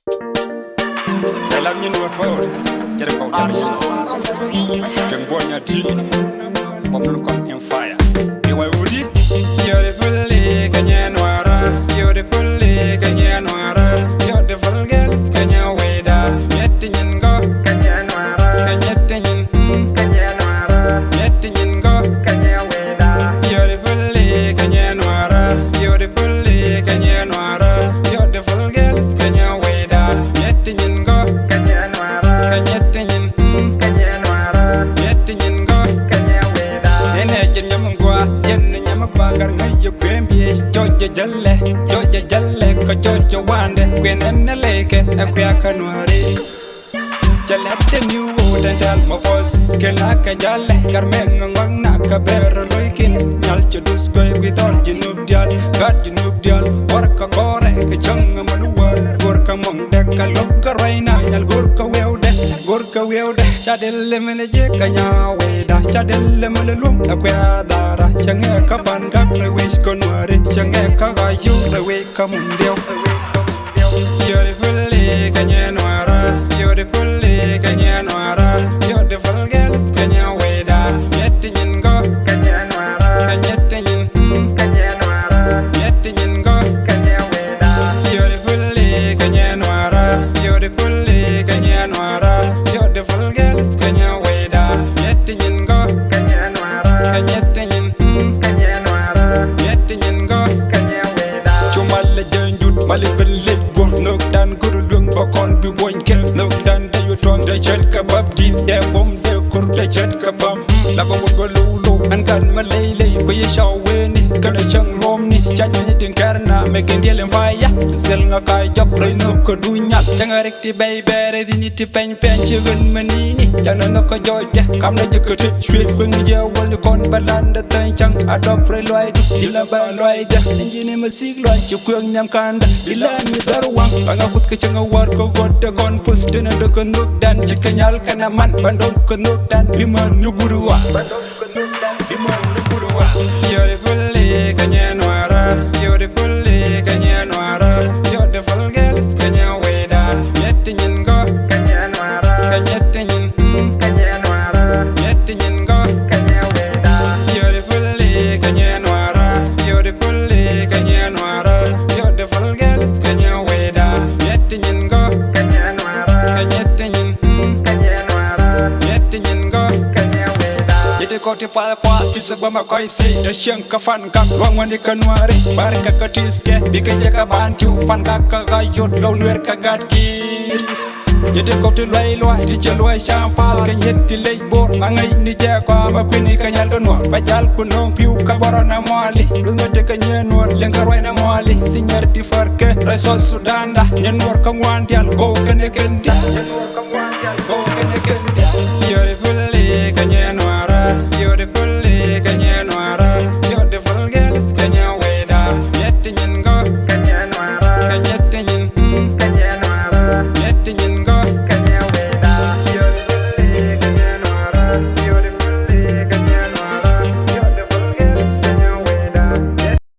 I love you, no hold. Get a cold damage. Can go on your tea. Bomb don't come in fire. You are Woody? Beautifully, Kenya Noara. Beautifully, Kenya Noara. Beautiful girls, Kenya Weda. Getting in go. Kenya Noara. Kenya Tinyin. Kenya Noara. Getting in go. Kenya Weda. Beautifully, Kenya Noara. Beautifully, Kenya Noara. Beautiful girls, Kenya Weda. Getting in go. Kenya Noara. Kenya Tinyin. Kenya Noara. Getting in go. Kenya Weda. Nene Nyamangwa, Yen Nyamagwa, Garnay, Quimby, Georgia Jalle, Georgia Wande, Queen and the Lake, a Quakanwari. Jalette new wood and tell my boss, Kelaka Jalle, Carmen, Naka, Bear, Loikin, Yalchudusco with all you noob deal, got you noob deal, work a core, a chung among work among deck, a look a raina, I'll Gurka Wilde, Chadel Lemon, Kaya Weda, Chadel Lemon, a Quadara, Shangaka Van Gagla, Wish Conwari, Shangaka, you the way come deal. Beautifully, Kenya Noara, beautifully, Kenya Noara, beautiful girls, Kenya Weda, getting in go, Kenya Noara, Kenya Tinyin, Kenya Noara, getting in go, Kenya Weda, beautifully, Kenya Noara, beautifully, Kenya Noara, beautiful girls, Kenya Weda, getting in go, Kenya Noara, Kenya Tinyin, Kenya Noara, getting in go, Kenya Weda. Chumale Janjut, Malibel. Look down, good look, Bokon, be one kill. Look down, the you talk, the jet kebab, the bomb, the kur, the jet kebab. Lava would go low, and gun Malay, we shall win it. Can a chung romney, changing in Karna, making deal in fire. Selling a kai job, no Kodunya, Jangaricti baby, ready to pen, sugar, manini, Janaka Georgia, come let you cut it straight when you want to con Balanda, Tanchang, adopt Reloid, Ilaba Lloyd, engine a sig like you quang Yamkanda, Ilan with their one. Pangakut kecanga warga goda kon pustin ada kenuk dan cikanyal kana man bandon kenuk dan liman nugurua bandon kenuk dan liman nugurua. Beautifully Kenya Noara, beautifully Kenya Noara, beautiful girls Kenya Weda, getting in go Kenya Noara, Kenya Tinyin, Kenya Noara, getting in go Kenya Weda. Beautifully Kenya Noara, beautifully Kenya Noara, beautiful girls Kenya Weda. Getting in go, Kenya Noara, Kenya Tinyin, Kenya Noara, getting in go, Kenya Weda. Yete koti palpa, isabama koi say, the shank fan kak, long when they can worry, barka katiske, because jaka bantu, fan kaka yot, lone work a gat kill. Yete koti loy, teacher loy, sham fast, can yet delay board, mangai ni jaka, makwini kanyal no, bajal kuno, piu kabarana mali, lumete kanya nor, lenkarwaina mali, seniority farke, resource sudanda, nyenwar kangwandial, go kene kendi, nyenwar kangwandial, go